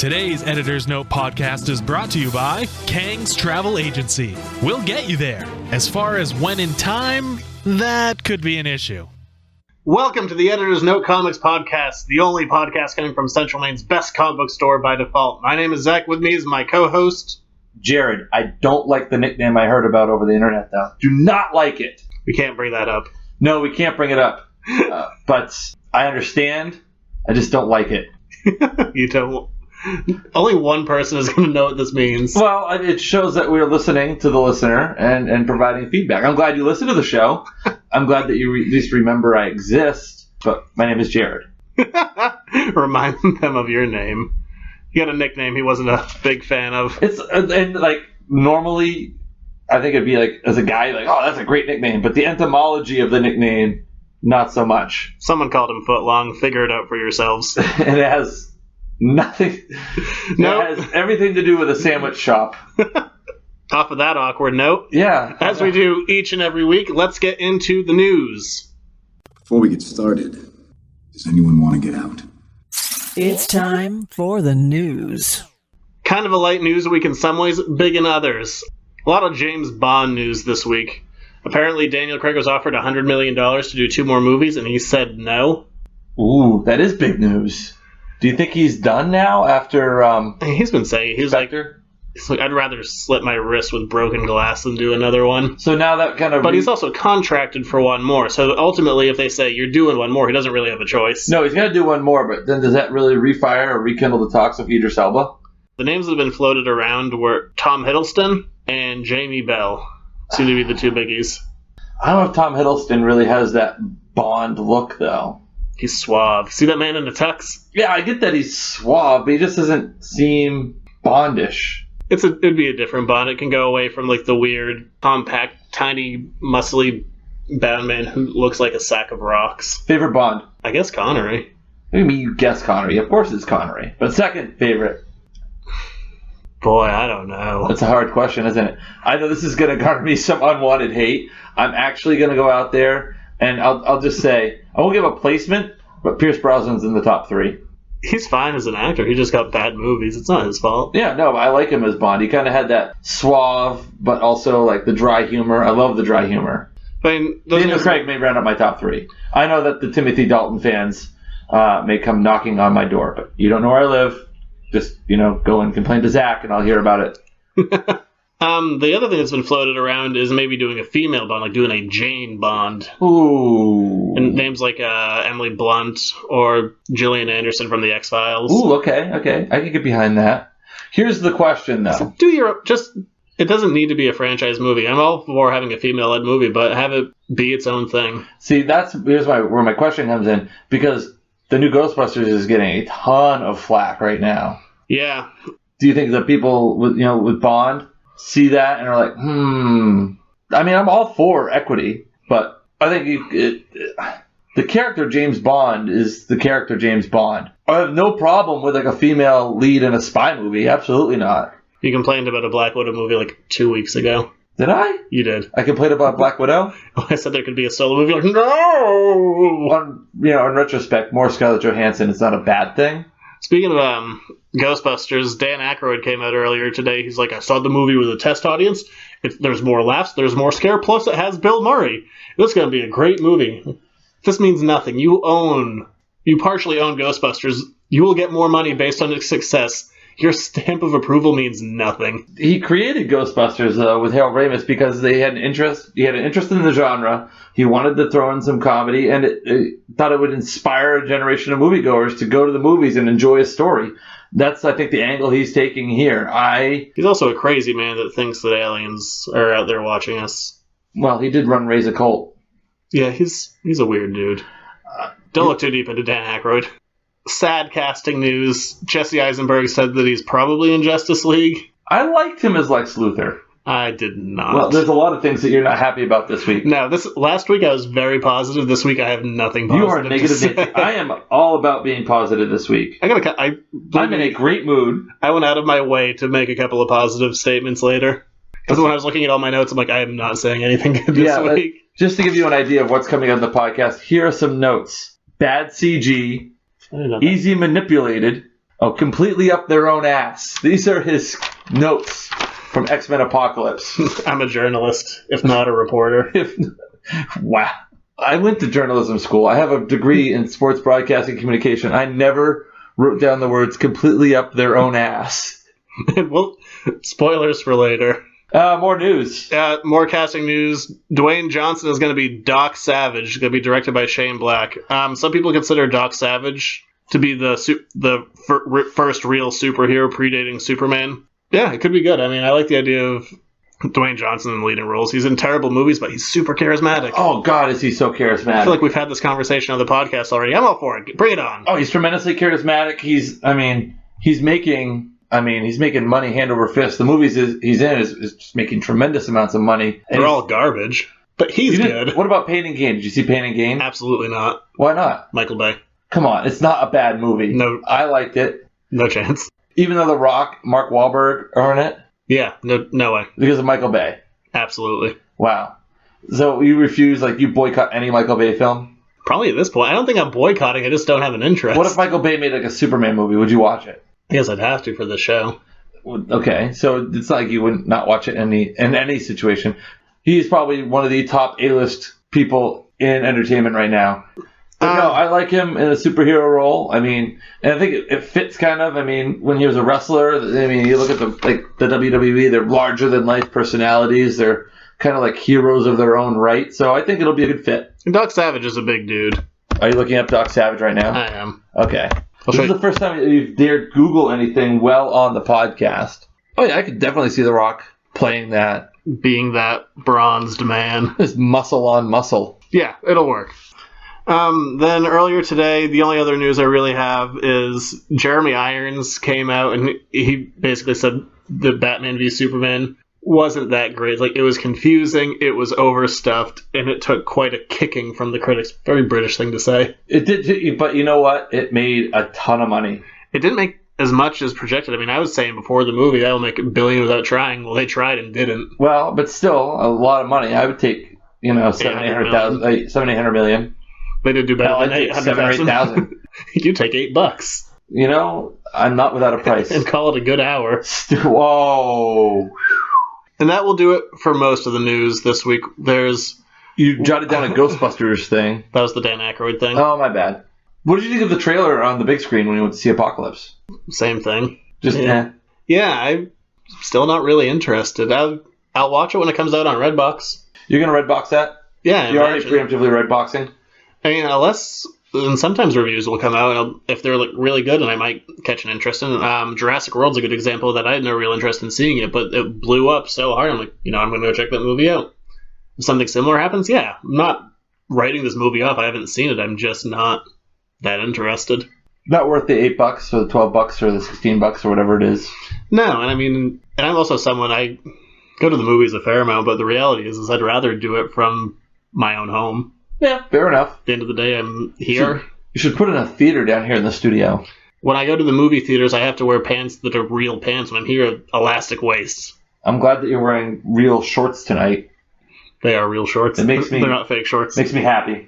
Today's Editor's Note podcast is brought to you by Kang's Travel Agency. We'll get you there. As far as when in time, that could be an issue. Welcome to the Editor's Note Comics Podcast, the only podcast coming from Central Maine's best comic book store by default. My name is Zach. With me is my co-host, Jared. I don't like the nickname I heard about over the internet, though. Do not like it. We can't bring that up. No, we can't bring it up. But I understand. I just don't like it. You don't. Only one person is going to know what this means. Well, it shows that we're listening to the listener and providing feedback. I'm glad you listen to the show. I'm glad that you at least remember I exist. But my name is Jared. Remind them of your name. You got a nickname he wasn't a big fan of. It's and like normally, I think it'd be like as a guy like, oh, that's a great nickname. But the etymology of the nickname, not so much. Someone called him Footlong. Figure it out for yourselves. And it has nothing. No, it has everything to do with a sandwich shop. Off of that awkward note, Yeah. as we do each and every week, let's get into the news. Before we get started, does anyone want to get out? It's time for the news. Kind of a light news week in some ways, big in others. A lot of James Bond news this week. Apparently, Daniel Craig was offered $100 million to do 2 more movies, and he said no. Ooh, that is big news. Do you think he's done now after He's been saying, he's like, I'd rather slit my wrist with broken glass than do another one. So now that kind of... But he's also contracted for one more, so ultimately if they say you're doing one more, he doesn't really have a choice. No, he's going to do one more, but then does that really refire or rekindle the talks of Idris Elba? The names that have been floated around were Tom Hiddleston and Jamie Bell. Seem to be the 2 biggies. I don't know if Tom Hiddleston really has that Bond look, though. He's suave. See that man in the tux? Yeah, I get that he's suave, but he just doesn't seem Bondish. It'd be a different Bond. It can go away from like the weird, compact, tiny, muscly Batman who looks like a sack of rocks. Favorite Bond? I guess Connery. Maybe you guess Connery. Of course it's Connery. But second favorite? Boy, I don't know. That's a hard question, isn't it? I know this is going to garner me some unwanted hate. I'm actually going to go out there and I'll just say, I won't give a placement, but Pierce Brosnan's in the top 3. He's fine as an actor. He just got bad movies. It's not his fault. Yeah, no, I like him as Bond. He kind of had that suave, but also like the dry humor. I love the dry humor. I mean, Daniel Craig may round up my top 3. I know that the Timothy Dalton fans may come knocking on my door, but you don't know where I live. Just, go and complain to Zach, and I'll hear about it. The other thing that's been floated around is maybe doing a female Bond, like doing a Jane Bond. Ooh. And names like Emily Blunt or Gillian Anderson from the X-Files. Ooh, okay. I can get behind that. Here's the question, though. It doesn't need to be a franchise movie. I'm all for having a female-led movie, but have it be its own thing. See, here's where my question comes in, because the new Ghostbusters is getting a ton of flack right now. Yeah. Do you think that people with Bond see that and are like, I mean, I'm all for equity, but I think the character James Bond is the character James Bond. I have no problem with like a female lead in a spy movie. Absolutely not. You complained about a Black Widow movie like 2 weeks ago. Did I? You did. I complained about Black Widow? I said there could be a solo movie. Like, no! In retrospect, more Scarlett Johansson is not a bad thing. Speaking of Ghostbusters, Dan Aykroyd came out earlier today. He's like, I saw the movie with a test audience. There's more laughs, there's more scare, plus it has Bill Murray. It's going to be a great movie. This means nothing. You partially own Ghostbusters. You will get more money based on its success. Your stamp of approval means nothing. He created Ghostbusters with Harold Ramis because they had an interest. He had an interest in the genre. He wanted to throw in some comedy, and it thought it would inspire a generation of moviegoers to go to the movies and enjoy a story. That's, I think, the angle he's taking here. He's also a crazy man that thinks that aliens are out there watching us. Well, he did raise a cult. Yeah, he's a weird dude. Don't look too deep into Dan Aykroyd. Sad casting news. Jesse Eisenberg said that he's probably in Justice League. I liked him as Lex Luthor. I did not. Well, there's a lot of things that you're not happy about this week. No, last week I was very positive. This week I have nothing positive. You are negative. I am all about being positive this week. I'm in a great mood. I went out of my way to make a couple of positive statements later. Because when I was looking at all my notes, I'm like, I am not saying anything good this week. Just to give you an idea of what's coming on the podcast, here are some notes. Bad CG, easy manipulated, Oh, completely up their own ass. These are his notes from X-Men Apocalypse. I'm a journalist, if not a reporter. Wow. I went to journalism school. I have a degree in sports broadcasting communication. I never wrote down the words completely up their own ass. Well, spoilers for later. More news. More casting news. Dwayne Johnson is going to be Doc Savage. Going to be directed by Shane Black. Some people consider Doc Savage to be the first real superhero predating Superman. Yeah, it could be good. I mean, I like the idea of Dwayne Johnson in leading roles. He's in terrible movies, but he's super charismatic. Oh, God, is he so charismatic. I feel like we've had this conversation on the podcast already. I'm all for it. Bring it on. Oh, he's tremendously charismatic. He's making money hand over fist. The movies he's in is just making tremendous amounts of money. They're all garbage, but he's good. What about Pain and Gain? Did you see Pain and Gain? Absolutely not. Why not? Michael Bay. Come on, it's not a bad movie. No. I liked it. No chance. Even though The Rock, Mark Wahlberg are in it? Yeah, no way. Because of Michael Bay. Absolutely. Wow. So you refuse, you boycott any Michael Bay film? Probably at this point. I don't think I'm boycotting. I just don't have an interest. What if Michael Bay made a Superman movie? Would you watch it? Yes, I'd have to for the show. Okay, so it's not like you would not watch it in any situation. He's probably one of the top A-list people in entertainment right now. But no, I like him in a superhero role. I mean, and I think it fits kind of. I mean, when he was a wrestler, I mean, you look at the WWE, they're larger than life personalities. They're kind of like heroes of their own right. So I think it'll be a good fit. Doc Savage is a big dude. Are you looking up Doc Savage right now? I am. Okay. This is the first time you've dared Google anything well on the podcast. Oh yeah, I could definitely see The Rock playing that. Being that bronzed man. Just muscle on muscle. Yeah, it'll work. Then earlier today, the only other news I really have is Jeremy Irons came out and he basically said the Batman v Superman wasn't that great. It was confusing, it was overstuffed, and it took quite a kicking from the critics. Very British thing to say. It did, but you know what? It made a ton of money. It didn't make as much as projected. I mean, I was saying before the movie that'll make $1 billion without trying. Well, they tried and didn't. Well, but still, a lot of money. I would take, $700 million. They did do better than 800,000. 800,000. You take $8. I'm not without a price. And call it a good hour. Whoa. And that will do it for most of the news this week. You jotted down a Ghostbusters thing. That was the Dan Aykroyd thing. Oh, my bad. What did you think of the trailer on the big screen when you went to see Apocalypse? Same thing. Yeah, I'm still not really interested. I'll watch it when it comes out on Redbox. You're going to Redbox that? Yeah. You're already preemptively Redboxing? I mean, and sometimes reviews will come out, and if they're really good, and I might catch an interest in it. Jurassic World's a good example of that. I had no real interest in seeing it, but it blew up so hard. I'm like, I'm going to go check that movie out. If something similar happens, yeah. I'm not writing this movie off. I haven't seen it. I'm just not that interested. Not worth the $8 or the $12 or the $16 or whatever it is. No, and I mean, and I'm also someone, I go to the movies a fair amount, but the reality is I'd rather do it from my own home. Yeah, fair enough. At the end of the day, I'm here. You should put in a theater down here in the studio. When I go to the movie theaters, I have to wear pants that are real pants. When I'm here, elastic waists. I'm glad that you're wearing real shorts tonight. They are real shorts. They're not fake shorts. Makes me happy.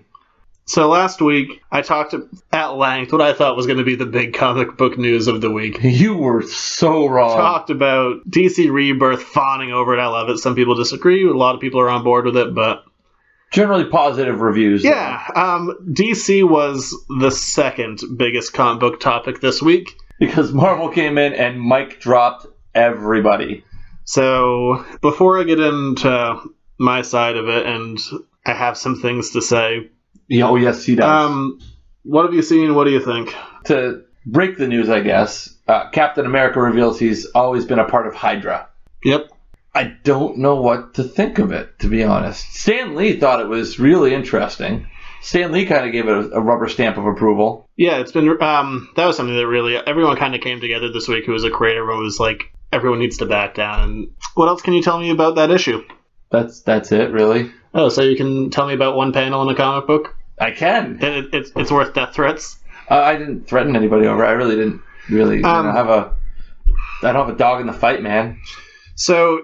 So last week, I talked at length what I thought was going to be the big comic book news of the week. You were so wrong. Talked about DC Rebirth, fawning over it. I love it. Some people disagree. A lot of people are on board with it, but generally positive reviews. Yeah. DC was the second biggest comic book topic this week. Because Marvel came in and Mike dropped everybody. So before I get into my side of it, and I have some things to say. Oh, yes, he does. What have you seen? What do you think? To break the news, I guess, Captain America reveals he's always been a part of Hydra. Yep. I don't know what to think of it, to be honest. Stan Lee thought it was really interesting. Stan Lee kind of gave it a rubber stamp of approval. Yeah, it's been that was something that really everyone kind of came together this week. Who was a creator? Everyone was like, everyone needs to back down. And what else can you tell me about that issue? That's it, really. Oh, so you can tell me about one panel in a comic book? I can. It's worth death threats. I didn't threaten anybody over. I really didn't. I don't have a dog in the fight, man. So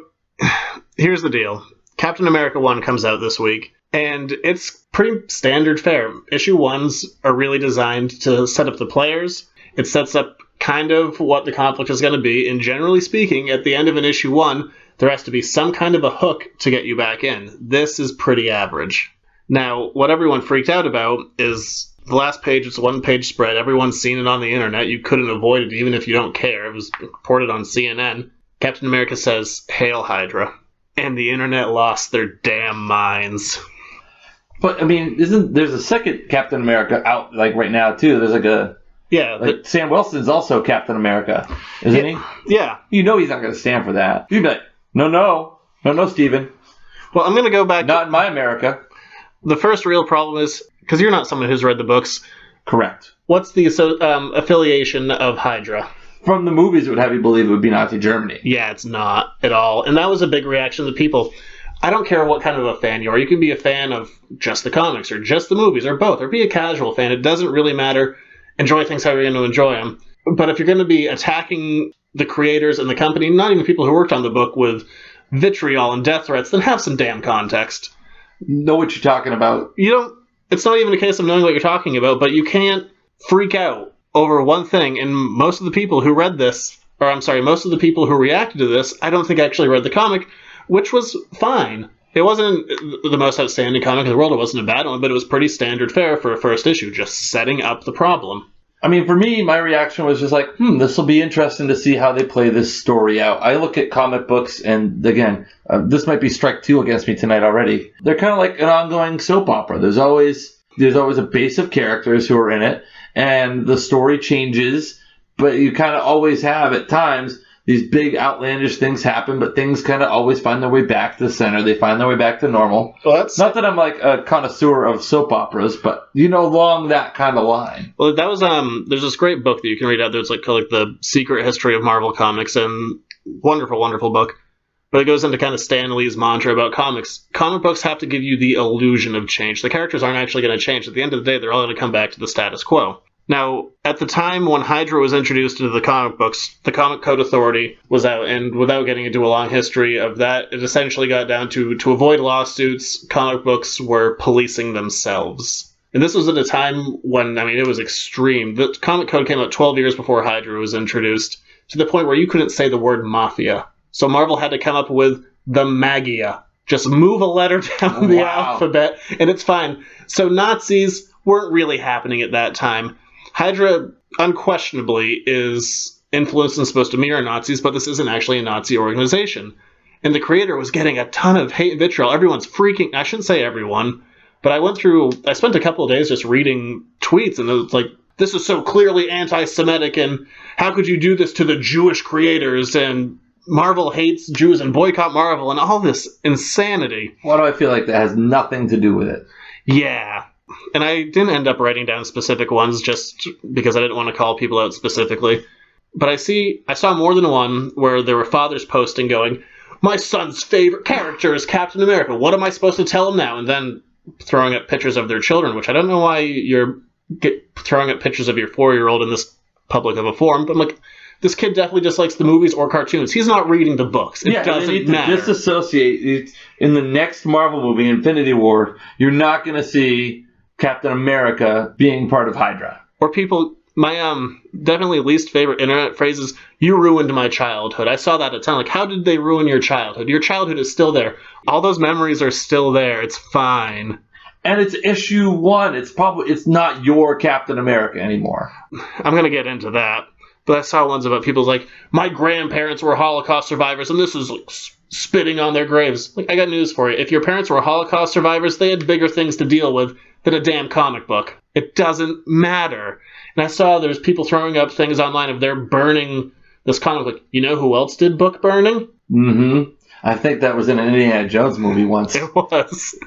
here's the deal. Captain America 1 comes out this week, and it's pretty standard fare. Issue 1s are really designed to set up the players. It sets up kind of what the conflict is going to be. And generally speaking, at the end of an issue 1, there has to be some kind of a hook to get you back in. This is pretty average. Now, what everyone freaked out about is the last page. It's a one-page spread. Everyone's seen it on the internet. You couldn't avoid it even if you don't care. It was reported on CNN. Captain America says, "Hail Hydra." And the internet lost their damn minds. But, I mean, there's a second Captain America out, like, right now, too? There's, like, a... Yeah. Like, Sam Wilson's also Captain America, isn't he? Yeah. You know he's not going to stand for that. You'd be like, no, Steven. Well, I'm going to go back... Not in my America. The first real problem is, because you're not someone who's read the books... Correct. What's the affiliation of Hydra? From the movies, it would have you believe it would be Nazi Germany. Yeah, it's not at all. And that was a big reaction to the people. I don't care what kind of a fan you are. You can be a fan of just the comics or just the movies or both, or be a casual fan. It doesn't really matter. Enjoy things how you're going to enjoy them. But if you're going to be attacking the creators and the company, not even people who worked on the book, with vitriol and death threats, then have some damn context. Know what you're talking about. It's not even a case of knowing what you're talking about, but you can't freak out over one thing. And most of the people who read this, most of the people who reacted to this, I don't think actually read the comic, which was fine. It wasn't the most outstanding comic in the world. It wasn't a bad one, but it was pretty standard fare for a first issue, just setting up the problem. I mean, for me, my reaction was just like, this will be interesting to see how they play this story out. I look at comic books, and again, this might be strike 2 against me tonight already. They're kind of like an ongoing soap opera. There's always a base of characters who are in it, and the story changes, but you kind of always have, at times, these big outlandish things happen, but things kind of always find their way back to the center. They find their way back to normal. Well, that's not that I'm like a connoisseur of soap operas, but along that kind of line. Well, that was there's this great book that you can read out there. It's called The Secret History of Marvel Comics, and wonderful, wonderful book. But it goes into kind of Stan Lee's mantra about comics. Comic books have to give you the illusion of change. The characters aren't actually going to change. At the end of the day, they're all going to come back to the status quo. Now, at the time when Hydra was introduced into the comic books, the Comic Code Authority was out, and without getting into a long history of that, it essentially got down to avoid lawsuits, comic books were policing themselves. And this was at a time when, it was extreme. The Comic Code came out 12 years before Hydra was introduced, to the point where you couldn't say the word mafia. So Marvel had to come up with the Magia. Just move a letter down the alphabet, and it's fine. So Nazis weren't really happening at that time. Hydra, unquestionably, is influenced and supposed to mirror Nazis, but this isn't actually a Nazi organization. And the creator was getting a ton of hate and vitriol. Everyone's freaking... I shouldn't say everyone, but I spent a couple of days just reading tweets, and it was like, this is so clearly anti-Semitic, and how could you do this to the Jewish creators, and Marvel hates Jews, and boycott Marvel, and all this insanity. Why do I feel like that has nothing to do with it? Yeah. And I didn't end up writing down specific ones just because I didn't want to call people out specifically. But I saw more than one where there were fathers posting going, my son's favorite character is Captain America. What am I supposed to tell him now? And then throwing up pictures of their children, which I don't know why you're throwing up pictures of your 4-year-old in this public of a forum. But I'm like, this kid definitely just likes the movies or cartoons. He's not reading the books. It doesn't matter. Disassociate. In the next Marvel movie, Infinity War, you're not going to see Captain America being part of Hydra. Or people, my definitely least favorite internet phrase is, you ruined my childhood. I saw that a ton. Like, how did they ruin your childhood? Your childhood is still there. All those memories are still there. It's fine. And it's issue 1. It's not your Captain America anymore. I'm going to get into that. But I saw ones about people like, my grandparents were Holocaust survivors, and this is like spitting on their graves. Like, I got news for you. If your parents were Holocaust survivors, they had bigger things to deal with than a damn comic book. It doesn't matter. And I saw there's people throwing up things online of they're burning this comic. Like, you know who else did book burning? Mm-hmm. I think that was in an Indiana Jones movie once. It was.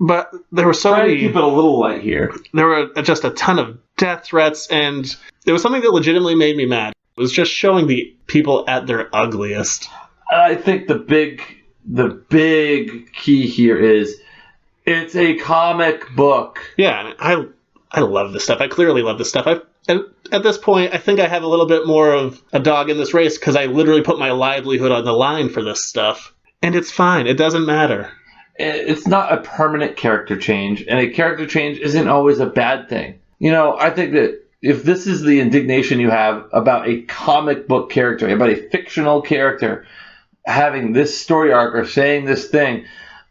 But there were so many... many... to keep it a little light here. There were just a ton of death threats, and it was something that legitimately made me mad. It was just showing the people at their ugliest. I think the big key here is it's a comic book. Yeah, I love this stuff. I clearly love this stuff. And at this point, I think I have a little bit more of a dog in this race because I literally put my livelihood on the line for this stuff. And it's fine. It doesn't matter. It's not a permanent character change, and a character change isn't always a bad thing. I think that if this is the indignation you have about a comic book character, about a fictional character having this story arc or saying this thing,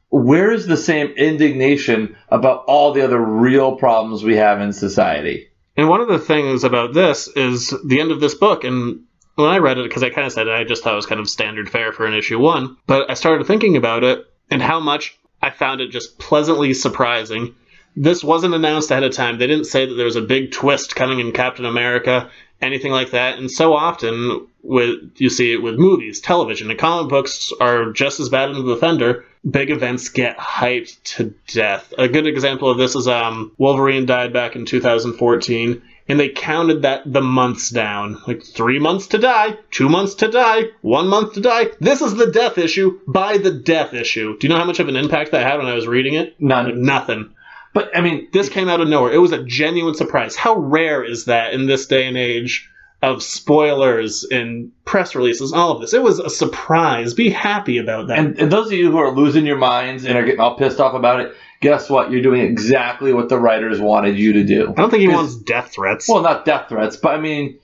where is the same indignation about all the other real problems we have in society? And one of the things about this is the end of this book, and when I read it, because I kind of said it, I just thought it was kind of standard fare for an issue 1, but I started thinking about it and how much I found it just pleasantly surprising. This wasn't announced ahead of time. They didn't say that there was a big twist coming in Captain America, anything like that. And so often, you see it with movies, television, and comic books are just as bad in the Defender. Big events get hyped to death. A good example of this is Wolverine died back in 2014, and they counted the months down. Like 3 months to die, 2 months to die, 1 month to die. This is the death issue by the death issue. Do you know how much of an impact that had when I was reading it? None. Like, nothing. But, I mean, this came out of nowhere. It was a genuine surprise. How rare is that in this day and age of spoilers and press releases, all of this? It was a surprise. Be happy about that. And those of you who are losing your minds and are getting all pissed off about it, guess what? You're doing exactly what the writers wanted you to do. I don't think he wants death threats. Well, not death threats, but I mean,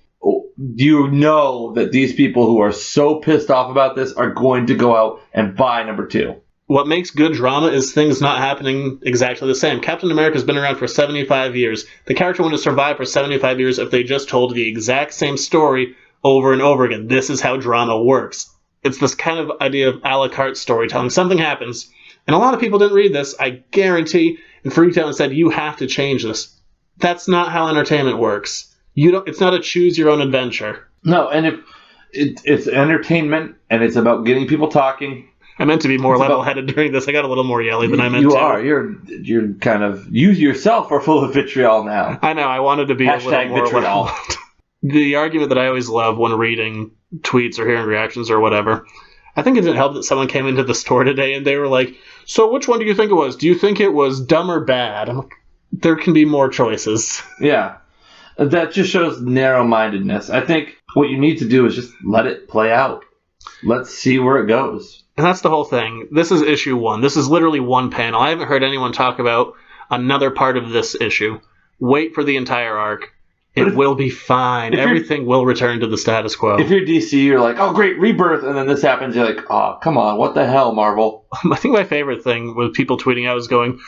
you know that these people who are so pissed off about this are going to go out and buy number 2. What makes good drama is things not happening exactly the same. Captain America's been around for 75 years. The character wouldn't have survived for 75 years if they just told the exact same story over and over again. This is how drama works. It's this kind of idea of a la carte storytelling. Something happens, and a lot of people didn't read this, I guarantee, and freaked out and said, you have to change this. That's not how entertainment works. It's not a choose-your-own adventure. No, and if it's entertainment, and it's about getting people talking. I meant to be more level-headed during this. I got a little more yelly than I meant to. You are. You're kind of... You yourself are full of vitriol now. I know. I wanted to be a little more vitriol. The argument that I always love when reading tweets or hearing reactions or whatever, I think it didn't help that someone came into the store today and they were like, so which one do you think it was? Do you think it was dumb or bad? I'm like, there can be more choices. Yeah. That just shows narrow-mindedness. I think what you need to do is just let it play out. Let's see where it goes. And that's the whole thing. This is issue 1. This is literally one panel. I haven't heard anyone talk about another part of this issue. Wait for the entire arc. It will be fine. Everything will return to the status quo. If you're DC, you're like, oh, great, rebirth, and then this happens, you're like, oh, come on, what the hell, Marvel? I think my favorite thing was people tweeting out was going,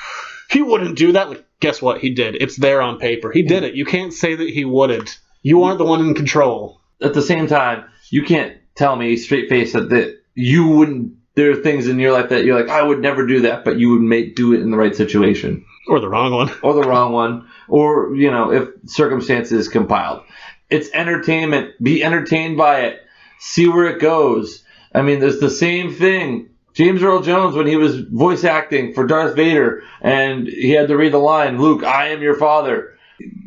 he wouldn't do that. Like, guess what? He did. It's there on paper. He did it. You can't say that he wouldn't. You aren't the one in control. At the same time, you can't tell me straight face that you wouldn't. There are things in your life that you're like, I would never do that, but you would do it in the right situation. Or the wrong one. Or the wrong one. Or, if circumstances compiled. It's entertainment. Be entertained by it. See where it goes. I mean, there's the same thing. James Earl Jones, when he was voice acting for Darth Vader, and he had to read the line, Luke, I am your father.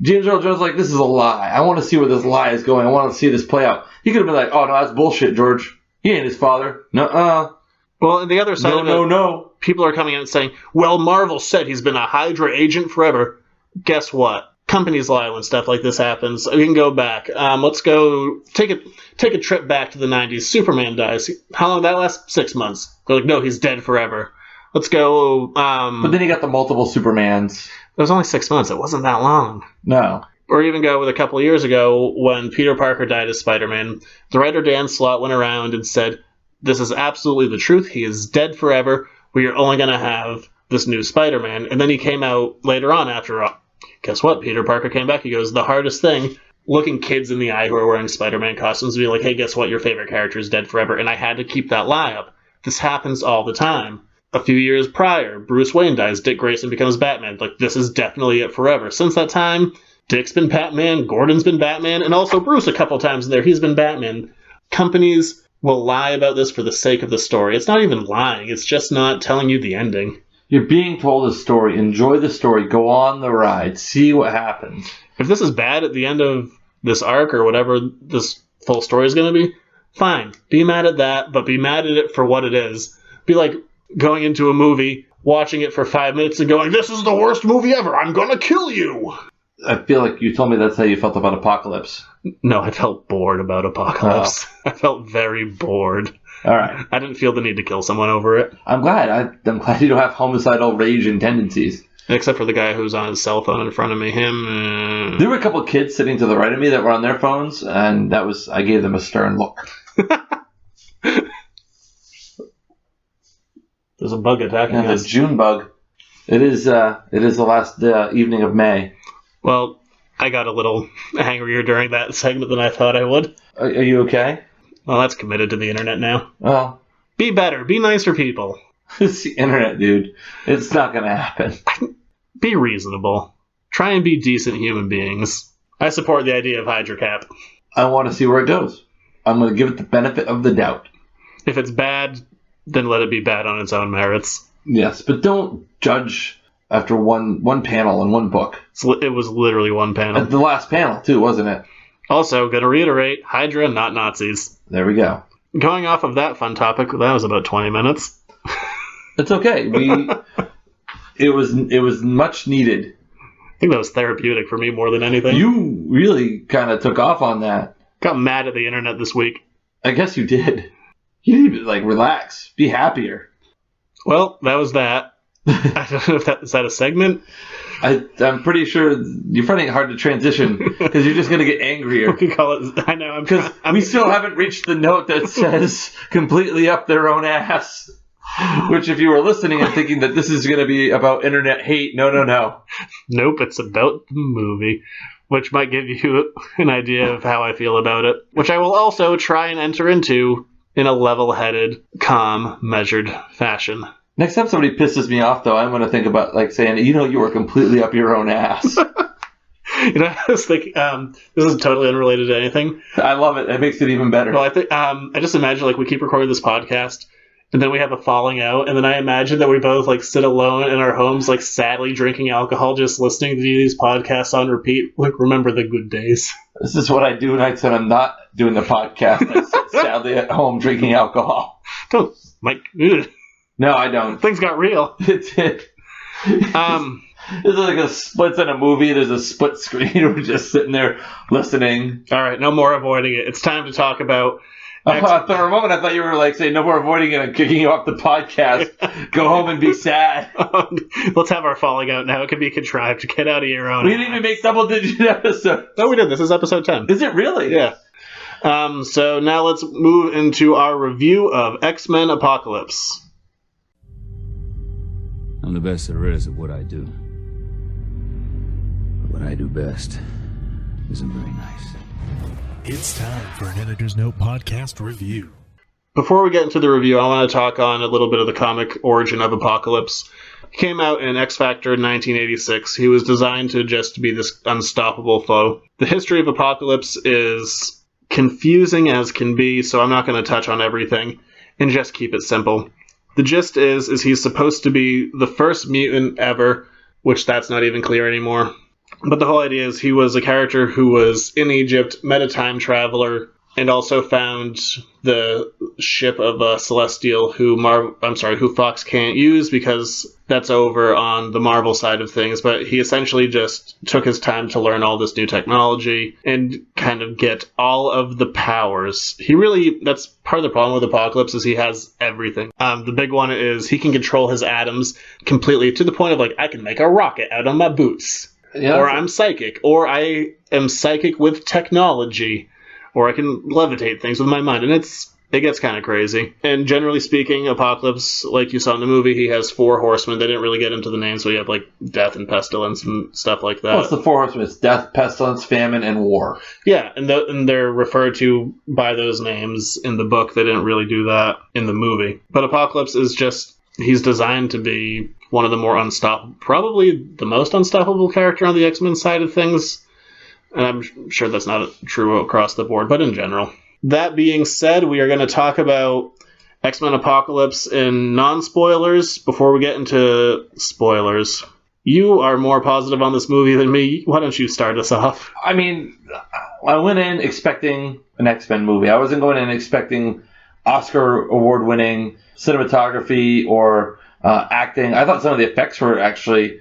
James Earl Jones was like, this is a lie. I want to see where this lie is going. I want to see this play out. He could have been like, oh, no, that's bullshit, George. He ain't his father. Nuh-uh. Well, and the other side of it, no. People are coming out and saying, well, Marvel said he's been a Hydra agent forever. Guess what? Companies lie when stuff like this happens. We can go back. Let's go take a trip back to the 90s. Superman dies. How long did that last? 6 months. They're like, no, he's dead forever. Let's go... but then you got the multiple Supermans. It was only 6 months. It wasn't that long. No. Or even go with a couple of years ago when Peter Parker died as Spider-Man. The writer Dan Slott went around and said, this is absolutely the truth. He is dead forever. We are only going to have this new Spider-Man. And then he came out later on after, guess what? Peter Parker came back. He goes, the hardest thing, looking kids in the eye who are wearing Spider-Man costumes, be like, hey, guess what? Your favorite character is dead forever. And I had to keep that lie up. This happens all the time. A few years prior, Bruce Wayne dies. Dick Grayson becomes Batman. Like, this is definitely it forever. Since that time, Dick's been Batman, Gordon's been Batman, and also Bruce a couple times in there. He's been Batman. Companies will lie about this for the sake of the story. It's not even lying. It's just not telling you the ending. You're being told a story. Enjoy the story. Go on the ride. See what happens. If this is bad at the end of this arc or whatever this full story is going to be, fine. Be mad at that, but be mad at it for what it is. Be like going into a movie, watching it for 5 minutes and going, this is the worst movie ever. I'm going to kill you. I feel like you told me that's how you felt about Apocalypse. No, I felt bored about Apocalypse. I felt very bored. All right. I didn't feel the need to kill someone over it. I'm glad. I'm glad you don't have homicidal rage and tendencies. Except for the guy who's on his cell phone in front of me. Him. There were a couple of kids sitting to the right of me that were on their phones, and I gave them a stern look. There's a bug attacking Yeah, us. a June bug. It is the last evening of May. Well, I got a little angrier during that segment than I thought I would. Are you okay? Well, that's committed to the internet now. Well, Be better. Be nicer people. it's the internet, dude. It's not going to happen. Be reasonable. Try and be decent human beings. I support the idea of Hydra Cap. I want to see where it goes. I'm going to give it the benefit of the doubt. If it's bad, then let it be bad on its own merits. Yes, but don't judge after one panel and one book. It was literally one panel. The last panel, too, wasn't it? Also, gonna reiterate, Hydra, not Nazis. There we go. Going off of that fun topic, that was about 20 minutes. It's okay. It was much needed. I think that was therapeutic for me more than anything. You really kind of took off on that. Got mad at the internet this week. I guess you did. You need to relax, be happier. Well, that was that. I don't know if is that a segment? I'm pretty sure you're finding it hard to transition because you're just going to get angrier. We could call it. I know. Because we still haven't reached the note that says completely up their own ass. Which, if you were listening and thinking that this is going to be about internet hate, no. Nope, it's about the movie, which might give you an idea of how I feel about it, which I will also try and enter into in a level-headed, calm, measured fashion. Next time somebody pisses me off, though, I'm going to think about saying, you were completely up your own ass. I was thinking, this is totally unrelated to anything. I love it. It makes it even better. Well, I think I just imagine we keep recording this podcast, and then we have a falling out, and then I imagine that we both sit alone in our homes, sadly drinking alcohol, just listening to these podcasts on repeat. Remember the good days. This is what I do nights when I'm not doing the podcast. I sit sadly at home drinking alcohol. Don't, Mike. Ugh. No, I don't. Things got real. It did. There's a splits in a movie. There's a split screen. We're just sitting there listening. All right, no more avoiding it. It's time to talk about. For a moment, I thought you were saying no more avoiding it and kicking you off the podcast. Go home and be sad. Let's have our falling out now. It can be contrived. Get out of your own. We didn't even make double-digit episodes. No, we did. This is episode 10. Is it really? Yeah. So now let's move into our review of X-Men Apocalypse. I'm the best there is at what I do. But what I do best isn't very nice. It's time for an Editor's Note podcast review. Before we get into the review, I want to talk on a little bit of the comic origin of Apocalypse. He came out in X Factor in 1986. He was designed to just be this unstoppable foe. The history of Apocalypse is confusing as can be, so I'm not going to touch on everything and just keep it simple. The gist is he's supposed to be the first mutant ever, which that's not even clear anymore. But the whole idea is he was a character who was in Egypt, met a time traveler, and also found the ship of a Celestial who Fox can't use because that's over on the Marvel side of things. But he essentially just took his time to learn all this new technology and kind of get all of the powers. That's part of the problem with Apocalypse is he has everything. The big one is he can control his atoms completely to the point of I can make a rocket out of my boots. Yeah, or I'm psychic, or I am psychic with technology, or I can levitate things with my mind, and it gets kind of crazy. And generally speaking, Apocalypse, like you saw in the movie, he has 4 horsemen. They didn't really get into the names, so you have death and pestilence and stuff like that. Well, it's the 4 horsemen. It's death, pestilence, famine, and war. Yeah, and they're referred to by those names in the book. They didn't really do that in the movie. But Apocalypse is he's designed to be one of the more unstoppable, probably the most unstoppable character on the X-Men side of things. And I'm sure that's not true across the board, but in general. That being said, we are going to talk about X-Men Apocalypse in non-spoilers before we get into spoilers. You are more positive on this movie than me. Why don't you start us off? I mean, I went in expecting an X-Men movie. I wasn't going in expecting Oscar award-winning cinematography or acting. I thought some of the effects were actually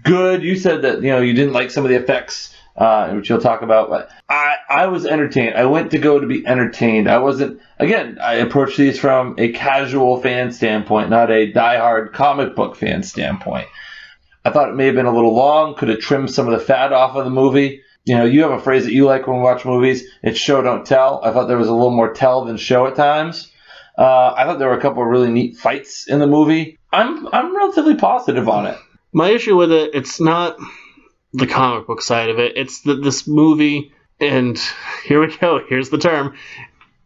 good. You said that you didn't like some of the effects, which you'll talk about. But I was entertained. I went to be entertained. I wasn't. Again, I approached these from a casual fan standpoint, not a diehard comic book fan standpoint. I thought it may have been a little long. Could have trimmed some of the fat off of the movie. You know, you have a phrase that you like when we watch movies. It's show, don't tell. I thought there was a little more tell than show at times. I thought there were a couple of really neat fights in the movie. I'm relatively positive on it. My issue with it, it's not the comic book side of it. It's that this movie, and here we go, here's the term.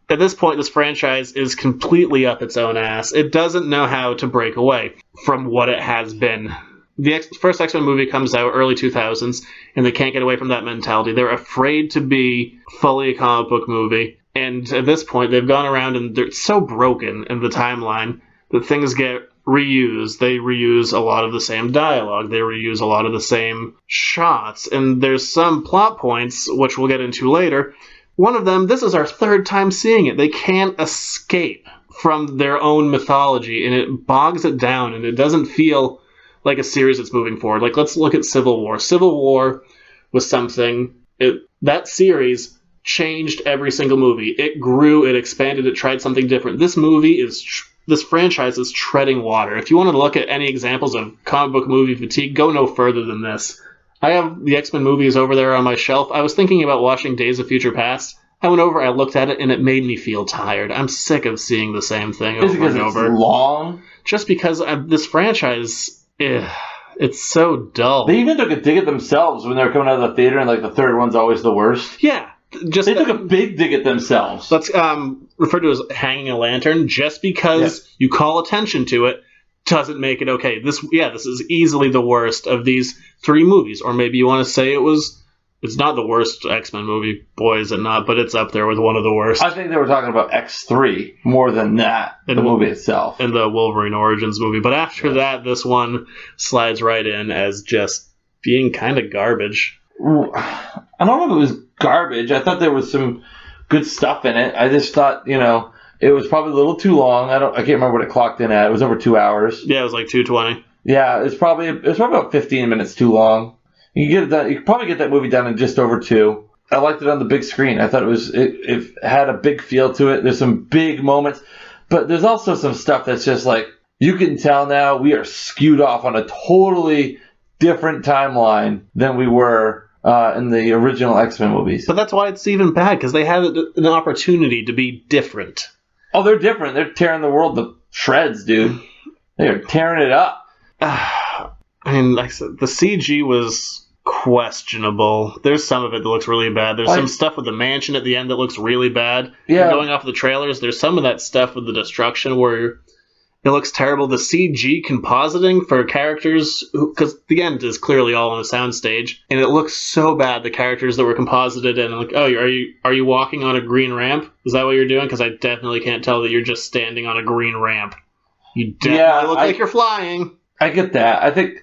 At this point, this franchise is completely up its own ass. It doesn't know how to break away from what it has been. The first X-Men movie comes out early 2000s, and they can't get away from that mentality. They're afraid to be fully a comic book movie. And at this point, they've gone around and they're so broken in the timeline that things get reused. They reuse a lot of the same dialogue. They reuse a lot of the same shots. And there's some plot points, which we'll get into later. One of them, this is our third time seeing it. They can't escape from their own mythology, and it bogs it down, and it doesn't feel like a series that's moving forward. Like, let's look at Civil War. Civil War was something, that series changed every single movie. It grew, it expanded, it tried something different. This franchise is treading water. If you want to look at any examples of comic book movie fatigue, go no further than this. I have the X-Men movies over there on my shelf. I was thinking about watching Days of Future Past. I went over, I looked at it, and it made me feel tired. I'm sick of seeing the same thing over and over. It's long? Just because this franchise, it's so dull. They even took a dig at themselves when they were coming out of the theater, and like the third one's always the worst. Yeah. They took a big dig at themselves. That's referred to as hanging a lantern. Just because you call attention to it doesn't make it okay. This is easily the worst of these three movies. Or maybe you want to say it's not the worst X-Men movie, boy is it not, but it's up there with one of the worst. I think they were talking about X3 more than that, the movie itself. And the Wolverine Origins movie. But after that, this one slides right in as just being kind of garbage. I don't know if it was garbage. I thought there was some good stuff in it. I just thought, it was probably a little too long. I can't remember what it clocked in at. It was over 2 hours. Yeah, it was like 2:20. Yeah, it was probably about 15 minutes too long. You can get it done. You can probably get that movie done in just over 2. I liked it on the big screen. I thought it had a big feel to it. There's some big moments, but there's also some stuff that's just like, you can tell now we are skewed off on a totally different timeline than we were in the original X-Men movies. But that's why it's even bad, because they had an opportunity to be different. Oh, they're different. They're tearing the world to shreds, dude. They're tearing it up. I mean, like I said, the CG was questionable. There's some of it that looks really bad. There's some stuff with the mansion at the end that looks really bad. Yeah. Going off the trailers, there's some of that stuff with the destruction where it looks terrible. The CG compositing for characters, because the end is clearly all on a soundstage, and it looks so bad. The characters that were composited and like, oh, are you walking on a green ramp? Is that what you're doing? Because I definitely can't tell that you're just standing on a green ramp. You definitely look like you're flying. I get that. I think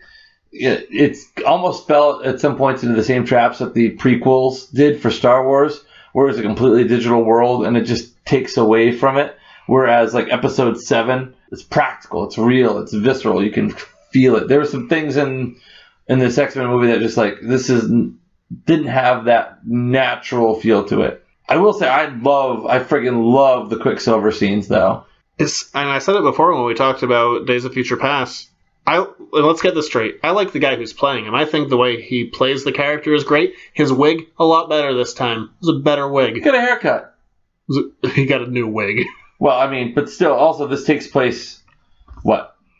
it's almost fell at some points into the same traps that the prequels did for Star Wars, where it's a completely digital world and it just takes away from it. Whereas like Episode 7, it's practical, it's real, it's visceral, you can feel it. There were some things in this X-Men movie that just like, didn't have that natural feel to it. I will say I friggin' love the Quicksilver scenes though. And I said it before when we talked about Days of Future Past. Let's get this straight. I like the guy who's playing him. I think the way he plays the character is great. His wig, a lot better this time. It was a better wig. He got a haircut. He got a new wig. Well, I mean, but still, also this takes place,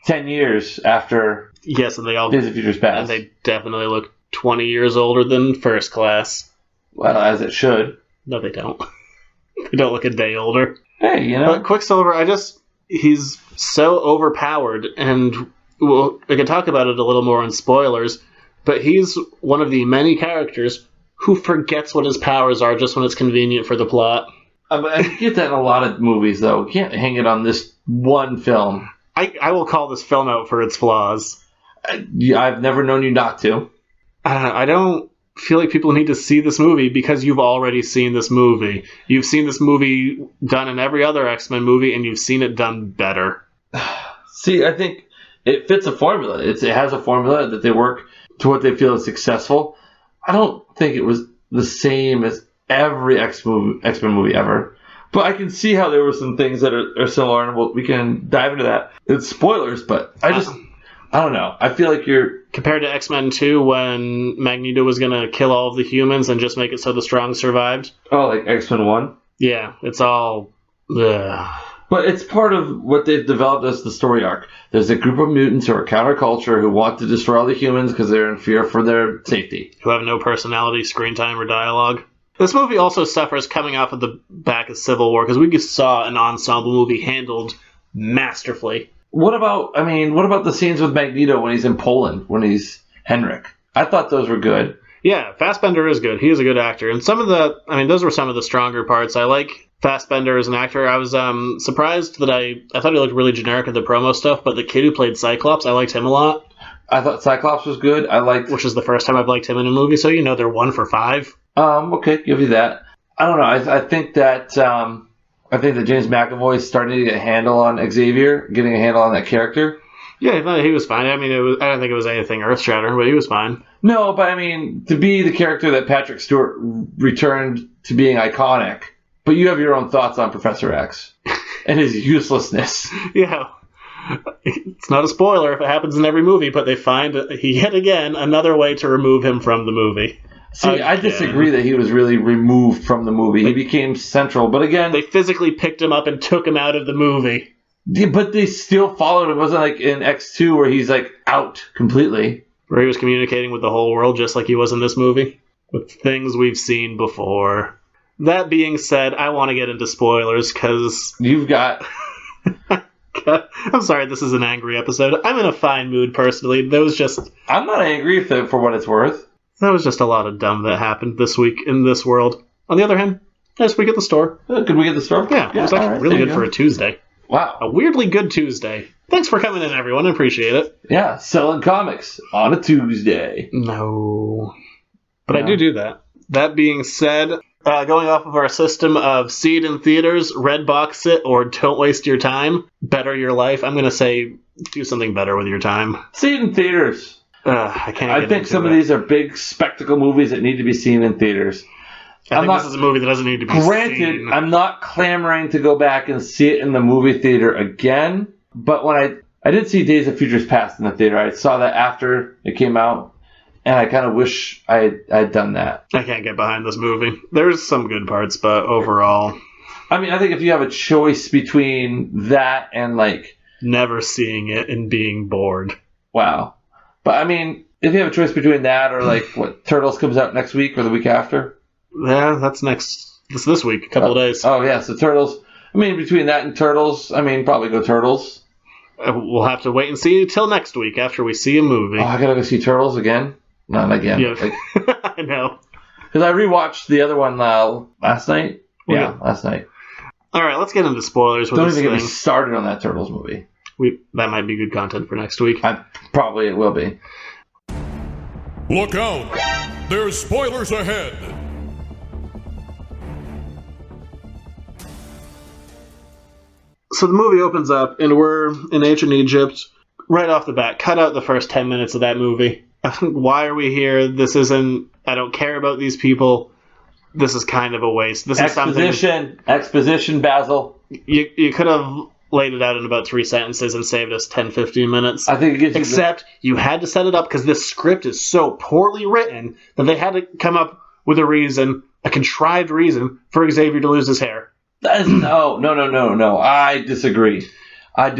10 years after Yes, and they all Days of Future Past. And they definitely look 20 years older than First Class. Well, as it should. No, they don't. They don't look a day older. Hey, But Quicksilver, he's so overpowered, and we can talk about it a little more in spoilers, but he's one of the many characters who forgets what his powers are just when it's convenient for the plot. I get that in a lot of movies, though. You can't hang it on this one film. I will call this film out for its flaws. I've never known you not to. I don't feel like people need to see this movie because you've already seen this movie. You've seen this movie done in every other X-Men movie, and you've seen it done better. See, I think it fits a formula. It has a formula that they work to what they feel is successful. I don't think it was the same as every X-Men movie ever. But I can see how there were some things that are similar, and we can dive into that. It's spoilers, but I don't know. I feel like you're compared to X-Men 2 when Magneto was going to kill all of the humans and just make it so the strong survived. Oh, like X-Men 1? Yeah, it's all... Ugh. But it's part of what they've developed as the story arc. There's a group of mutants who are counterculture who want to destroy all the humans because they're in fear for their safety. Who have no personality, screen time, or dialogue. This movie also suffers coming off of the back of Civil War because we just saw an ensemble movie handled masterfully. What about the scenes with Magneto when he's in Poland, when he's Henrik? I thought those were good. Yeah, Fassbender is good. He is a good actor. And those were some of the stronger parts. I like Fassbender as an actor. I was surprised that I thought he looked really generic in the promo stuff, but the kid who played Cyclops, I liked him a lot. I thought Cyclops was good. Which Okay, give you that. I don't know. I think that James McAvoy is starting to get a handle on Xavier, getting a handle on that character. Yeah, I thought he was fine. I don't think it was anything earth-shattering, but he was fine. No, but to be the character that Patrick Stewart returned to being iconic, but you have your own thoughts on Professor X and his uselessness. Yeah. It's not a spoiler if it happens in every movie, but they find yet again another way to remove him from the movie. See, I disagree that he was really removed from the movie. He became central, but again... They physically picked him up and took him out of the movie. Yeah, but they still followed him. It wasn't like in X2 where he's out completely. Where he was communicating with the whole world just like he was in this movie. With things we've seen before. That being said, I want to get into spoilers because... You've got... I'm sorry, this is an angry episode. I'm in a fine mood, personally. I'm not angry for what it's worth. That was just a lot of dumb that happened this week in this world. On the other hand, nice week at the store. Good week at the store? Yeah, it was actually really good for a Tuesday. Wow. A weirdly good Tuesday. Thanks for coming in, everyone. I appreciate it. Yeah, selling comics on a Tuesday. No. But I do that. That being said, going off of our system of see it in theaters, red box it, or don't waste your time, better your life, I'm going to say do something better with your time. See it in theaters. I think some of these are big spectacle movies that need to be seen in theaters. I think this is a movie that doesn't need to be seen. Granted, I'm not clamoring to go back and see it in the movie theater again, but when I did see Days of Futures Past in the theater, I saw that after it came out, and I kind of wish I'd done that. I can't get behind this movie. There's some good parts, but overall... I think if you have a choice between that and, never seeing it and being bored. Wow. But, if you have a choice between that or, what, Turtles comes out next week or the week after? Yeah, that's this week, a couple of days. Oh, yeah, so Turtles. Between that and Turtles, probably go Turtles. We'll have to wait and see till next week after we see a movie. Oh, I gotta go see Turtles again? Not again. Yeah. I know. Because I rewatched the other one last night. Yeah, last night. All right, let's get into spoilers. Don't even get me started on that Turtles movie. That might be good content for next week. Probably it will be. Look out! There's spoilers ahead! So the movie opens up, and we're in ancient Egypt. Right off the bat, cut out the first 10 minutes of that movie. Why are we here? I don't care about these people. This is kind of a waste. This is something... Exposition, Basil. You could have laid it out in about 3 sentences and saved us 10, 15 minutes. I think it gives Except you had to set it up because this script is so poorly written that they had to come up with a contrived reason for Xavier to lose his hair. No. I disagree. You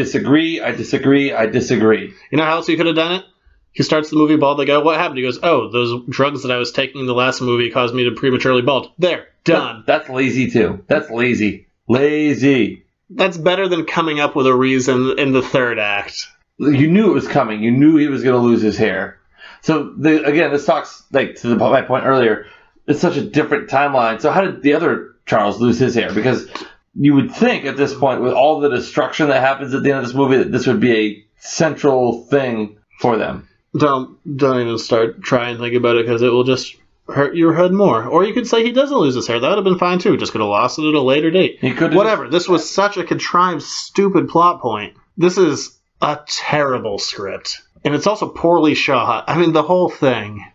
know how else you could have done it? He starts the movie bald. They go, what happened? He goes, oh, those drugs that I was taking in the last movie caused me to prematurely bald. There, done. That's lazy, too. That's lazy. Lazy. That's better than coming up with a reason in the third act. You knew it was coming. You knew he was going to lose his hair. So, again, this talks, to my point earlier, it's such a different timeline. So how did the other Charles lose his hair? Because you would think at this point, with all the destruction that happens at the end of this movie, that this would be a central thing for them. Don't even start trying to think about it because it will just hurt your head more. Or you could say he doesn't lose his hair. That would have been fine too. Just could have lost it at a later date. He could. Whatever. This was such a contrived, stupid plot point. This is a terrible script. And it's also poorly shot. The whole thing.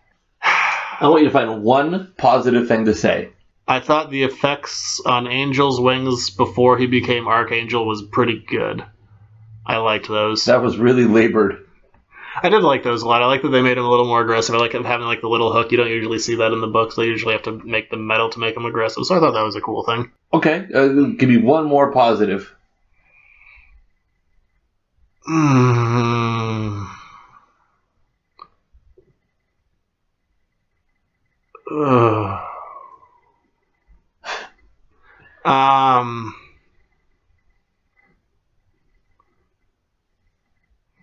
I want you to find one positive thing to say. I thought the effects on Angel's wings before he became Archangel was pretty good. I liked those. That was really labored. I did like those a lot. I like that they made him a little more aggressive. I like him having like the little hook. You don't usually see that in the books. They usually have to make the metal to make him aggressive. So I thought that was a cool thing. Okay, give me one more positive.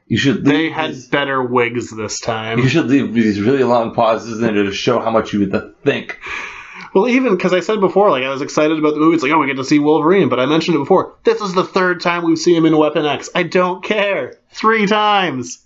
You should. They had better wigs this time. You should leave these really long pauses in there to show how much you would think. Well, even because I said before, like I was excited about the movie. It's like, oh, we get to see Wolverine, but I mentioned it before. This is the third time we've seen him in Weapon X. I don't care. 3 times.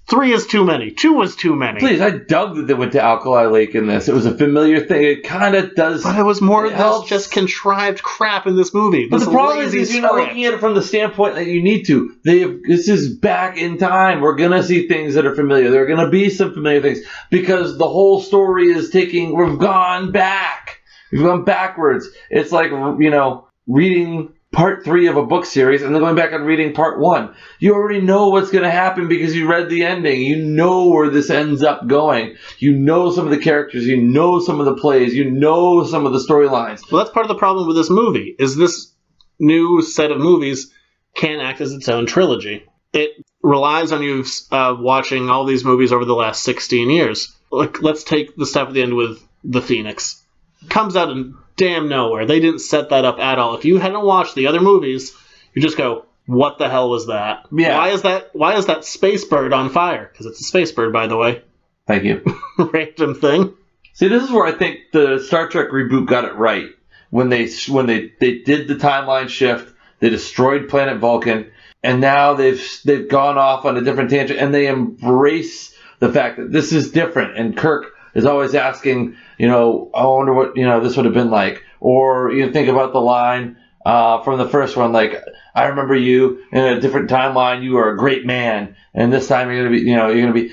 3 is too many. 2 was too many. Please, I dug that they went to Alkali Lake in this. It was a familiar thing. It kind of does. But it was more of this just contrived crap in this movie. But the problem is you're not looking at it from the standpoint that you need to. This is back in time. We're going to see things that are familiar. There are going to be some familiar things because the whole story is taking. We've gone back. We've gone backwards. It's like, reading part 3 of a book series and then going back and reading part 1. You already know what's going to happen because you read the ending. You know where this ends up going. You know some of the characters. You know some of the plays. You know some of the storylines. Well, that's part of the problem with this movie, is this new set of movies can act as its own trilogy. It relies on you watching all these movies over the last 16 years. Like, let's take the stuff at the end with The Phoenix. Comes out in damn nowhere. They didn't set that up at all. If you hadn't watched the other movies, you just go, what the hell was that? Yeah. Why is that space bird on fire? Because it's a space bird, by the way. Thank you. Random thing. See, this is where I think the Star Trek reboot got it right. When they did the timeline shift, they destroyed planet Vulcan, and now they've gone off on a different tangent, and they embrace the fact that this is different. And Kirk is always asking, I wonder what, this would have been like. Or you think about the line from the first one, like, I remember you in a different timeline, you were a great man, and this time you're going to be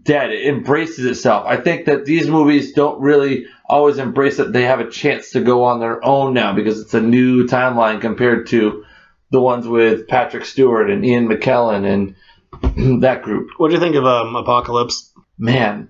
dead. It embraces itself. I think that these movies don't really always embrace that they have a chance to go on their own now because it's a new timeline compared to the ones with Patrick Stewart and Ian McKellen and that group. What do you think of Apocalypse? Man.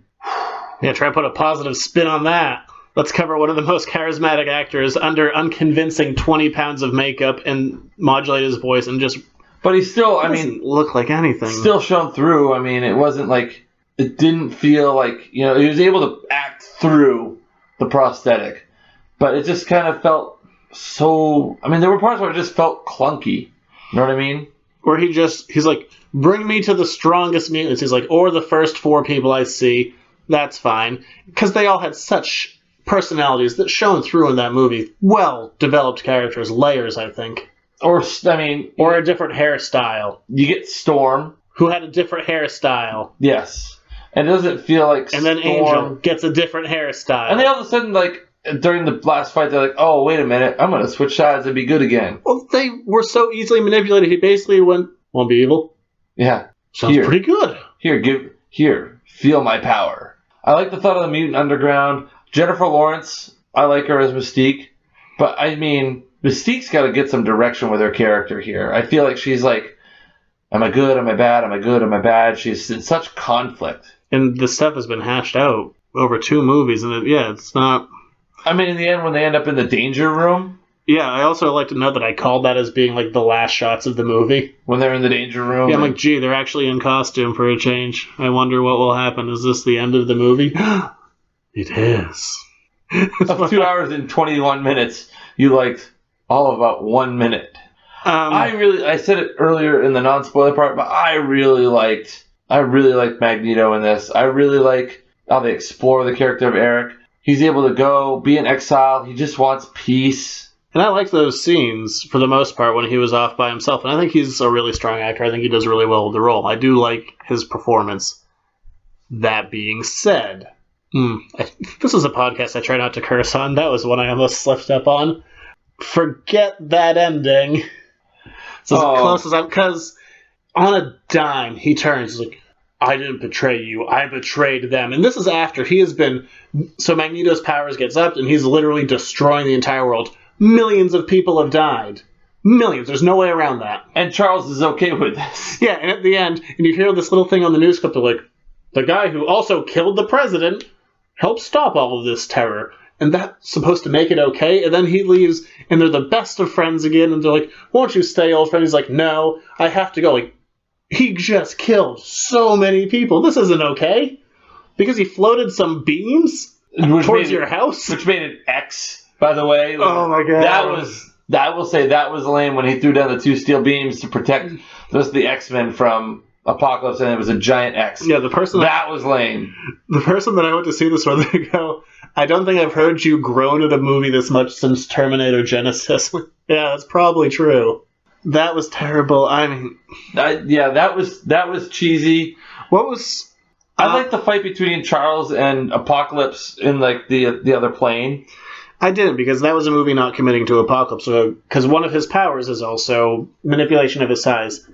Yeah, try to put a positive spin on that. Let's cover one of the most charismatic actors under unconvincing 20 pounds of makeup and modulate his voice and just... But he still, doesn't look like anything. Still shown through. I mean, it wasn't like... It didn't feel like... he was able to act through the prosthetic. But it just kind of felt so... I mean, there were parts where it just felt clunky. You know what I mean? Where he's like, bring me to the strongest mutants. He's like, or the first 4 people I see. That's fine. Because they all had such personalities that shone through in that movie. Well-developed characters. Layers, I think. Or a different hairstyle. You get Storm. Who had a different hairstyle. Yes. And it doesn't feel like And then Storm... Angel gets a different hairstyle. And then all of a sudden, like, during the last fight, they're like, oh, wait a minute, I'm going to switch sides and be good again. Well, they were so easily manipulated. He basically went, won't be evil? Yeah. Sounds pretty good. Here, feel my power. I like the thought of the Mutant Underground. Jennifer Lawrence, I like her as Mystique. But, I mean, Mystique's got to get some direction with her character here. I feel like she's like, am I good? Am I bad? Am I good? Am I bad? She's in such conflict. And this stuff has been hashed out over 2 movies. And it's not... I mean, in the end, when they end up in the danger room... Yeah, I also like to note that I called that as being like the last shots of the movie. When they're in the danger room? Yeah, I'm like, gee, they're actually in costume for a change. I wonder what will happen. Is this the end of the movie? It is. Of 2 hours and 21 minutes, you liked all of about 1 minute. I said it earlier in the non-spoiler part, but I really liked Magneto in this. I really like how they explore the character of Eric. He's able to go, be in exile. He just wants peace. And I liked those scenes, for the most part, when he was off by himself. And I think he's a really strong actor. I think he does really well with the role. I do like his performance. That being said, this is a podcast I try not to curse on. That was one I almost slipped up on. Forget that ending. It's as close as because on a dime, he turns, he's like, I didn't betray you. I betrayed them. And this is after he has been... So Magneto's powers gets upped, and he's literally destroying the entire world. Millions of people have died. Millions. There's no way around that. And Charles is okay with this. Yeah, and at the end, and you hear this little thing on the news clip, they're like, the guy who also killed the president helped stop all of this terror. And that's supposed to make it okay. And then he leaves, and they're the best of friends again. And they're like, won't you stay, old friend? He's like, no, I have to go. Like, he just killed so many people. This isn't okay. Because he floated some beams towards your house. Which made an X, by the way. Oh, my God. I will say that was lame when he threw down the 2 steel beams to protect the rest of the X-Men from Apocalypse, and it was a giant X. Yeah, the person that was lame. The person that I went to see this with, they go, I don't think I've heard you groan at a movie this much since Terminator Genesis. Yeah, that's probably true. That was terrible. I mean, that was cheesy. What was? I like the fight between Charles and Apocalypse in like the other plane. I didn't, because that was a movie not committing to Apocalypse. Because one of his powers is also manipulation of his size.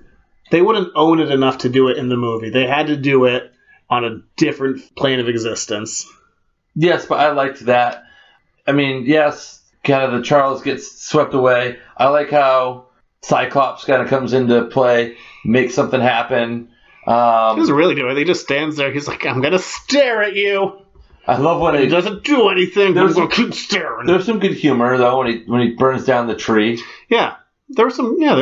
They wouldn't own it enough to do it in the movie. They had to do it on a different plane of existence. Yes, but I liked that. I mean, yes, kind of the Charles gets swept away. I like how Cyclops kind of comes into play, makes something happen. He doesn't really do it. He just stands there. He's like, I'm going to stare at you. I love when he doesn't do anything. He's going to keep staring. There's some good humor, though, when he burns down the tree. Yeah, there were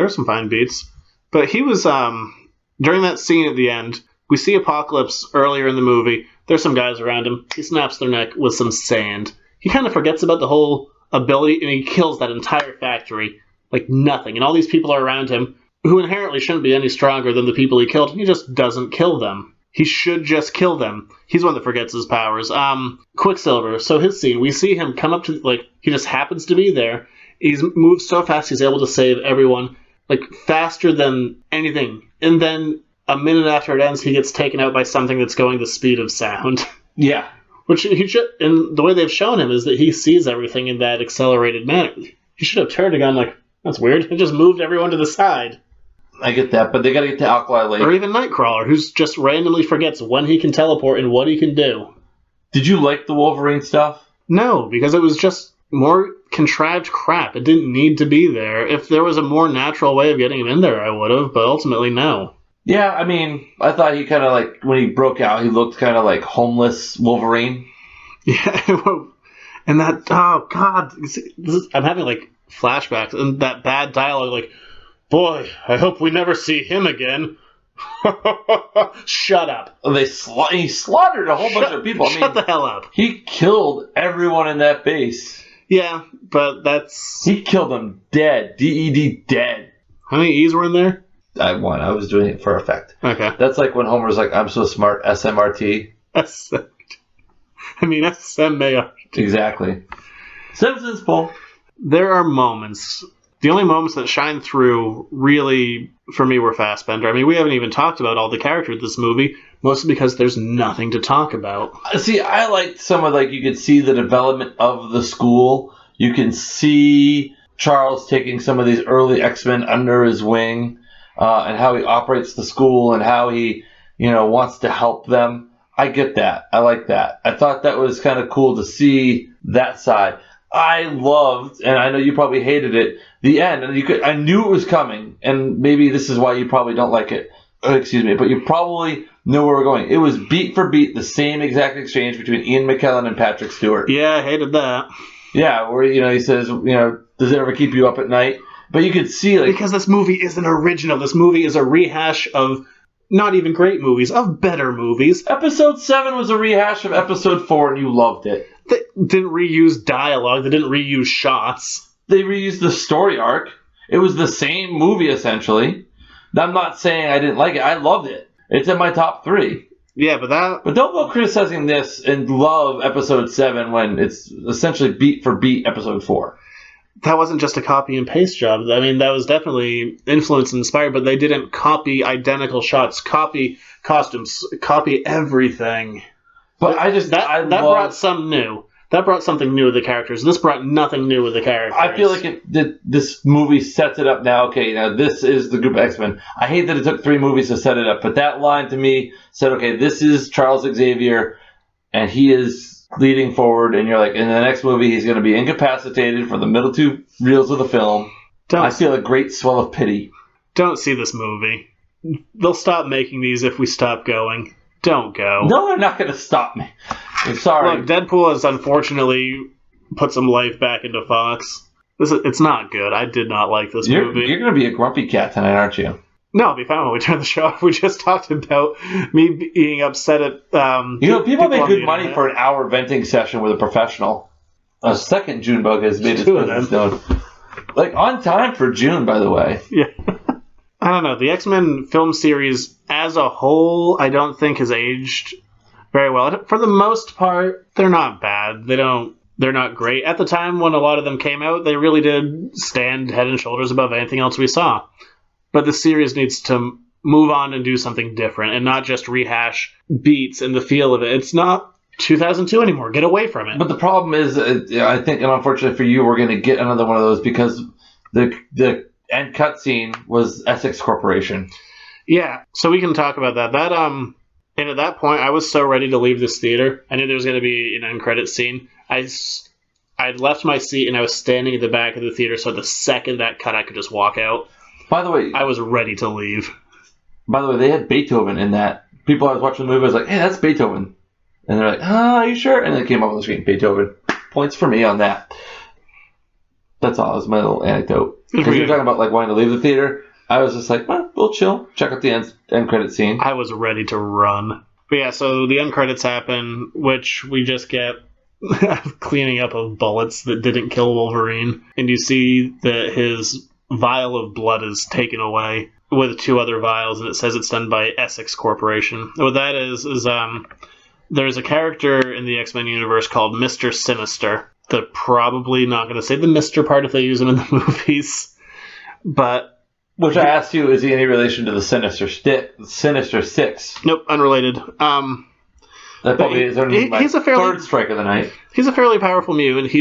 some fine beats. But he was, during that scene at the end, we see Apocalypse earlier in the movie. There's some guys around him. He snaps their neck with some sand. He kind of forgets about the whole ability, and he kills that entire factory like nothing. And all these people are around him who inherently shouldn't be any stronger than the people he killed. He just doesn't kill them. He should just kill them. He's one that forgets his powers. Quicksilver. So his scene, we see him come up to, like, he just happens to be there. He's moved so fast he's able to save everyone, like, faster than anything. And then a minute after it ends, he gets taken out by something that's going the speed of sound. Yeah. Which he should, and the way they've shown him is that he sees everything in that accelerated manner. He should have turned and gone like, that's weird, and just moved everyone to the side. I get that, but they gotta get to Alkali Lake. Or even Nightcrawler, who's just randomly forgets when he can teleport and what he can do. Did you like the Wolverine stuff? No, because it was just more contrived crap. It didn't need to be there. If there was a more natural way of getting him in there, I would have, but ultimately, no. Yeah, I mean, I thought he kind of like, when he broke out, he looked kind of like homeless Wolverine. Yeah, and that, oh god, I'm having like flashbacks, and that bad dialogue, like, boy, I hope we never see him again. Shut up. He slaughtered a whole bunch of people. Shut the hell up. He killed everyone in that base. Yeah, but that's... He killed them dead. D-E-D, dead. How many E's were in there? I won. I was doing it for effect. Okay. That's like when Homer's like, I'm so smart, SMRT. I mean, SMART. Exactly. Simpsons, Paul. There are moments. The only moments that shine through, really, for me, were Fassbender. I mean, we haven't even talked about all the characters of this movie, mostly because there's nothing to talk about. See, I liked some of, like, you could see the development of the school. You can see Charles taking some of these early X-Men under his wing, and how he operates the school and how he, wants to help them. I get that. I like that. I thought that was kind of cool to see that side. I loved, and I know you probably hated it, the end. And I knew it was coming, and maybe this is why you probably don't like it. Excuse me, but you probably know where we're going. It was beat for beat the same exact exchange between Ian McKellen and Patrick Stewart. Yeah, I hated that. Yeah, where he says, does it ever keep you up at night? But you could see, like, because this movie isn't original. This movie is a rehash of not even great movies, of better movies. Episode 7 was a rehash of Episode 4, and you loved it. They didn't reuse dialogue. They didn't reuse shots. They reused the story arc. It was the same movie, essentially. I'm not saying I didn't like it. I loved it. It's in my top 3. Yeah, but don't go criticizing this and love Episode 7 when it's essentially beat for beat Episode 4. That wasn't just a copy and paste job. I mean, that was definitely influenced and inspired, but they didn't copy identical shots, copy costumes, copy everything. But that brought something new. That brought something new with the characters. This brought nothing new with the characters. I feel like this movie sets it up now. Okay, now this is the group of X-Men. I hate that it took 3 movies to set it up, but that line to me said, okay, this is Charles Xavier, and he is leading forward, and you're like, in the next movie, he's going to be incapacitated for the middle 2 reels of the film, I feel a great swell of pity. Don't see this movie. They'll stop making these if we stop going. Don't go. No, they're not going to stop me. I'm sorry. Look, Deadpool has unfortunately put some life back into Fox. It's not good. I did not like this movie. You're going to be a grumpy cat tonight, aren't you? No, I'll be fine when we turn the show off. We just talked about me being upset at... people make good money for an hour venting session with a professional. A second June bug has made its business known. Like, on time for June, by the way. Yeah. I don't know. The X-Men film series as a whole, I don't think has aged very well. For the most part, they're not bad. They're not great. At the time when a lot of them came out, they really did stand head and shoulders above anything else we saw. But the series needs to move on and do something different and not just rehash beats and the feel of it. It's not 2002 anymore. Get away from it. But the problem is, I think, and unfortunately for you, we're going to get another one of those because the end cutscene was Essex Corporation. Yeah, so we can talk about that. And at that point, I was so ready to leave this theater. I knew there was going to be an end credit scene. I left my seat and I was standing at the back of the theater, so the second that cut, I could just walk out. By the way, I was ready to leave. By the way, they had Beethoven in that. People I was watching the movie, I was like, hey, that's Beethoven. And they're like, are you sure? And then it came up on the screen, Beethoven. Points for me on that. That's all. That was my little anecdote. Because you were talking about like wanting to leave the theater. I was just like, well, we'll chill. Check out the end credit scene. I was ready to run. But yeah, so the end credits happen, which we just get cleaning up of bullets that didn't kill Wolverine. And you see that his vial of blood is taken away with 2 other vials, and it says it's done by Essex Corporation. And what that is there's a character in the X-Men universe called Mr. Sinister. They're probably not going to say the Mr. part if they use him in the movies. But... Which I asked you, is he any relation to the Sinister Six? Nope, unrelated. That probably is he's a third strike of the night. He's a fairly powerful mutant.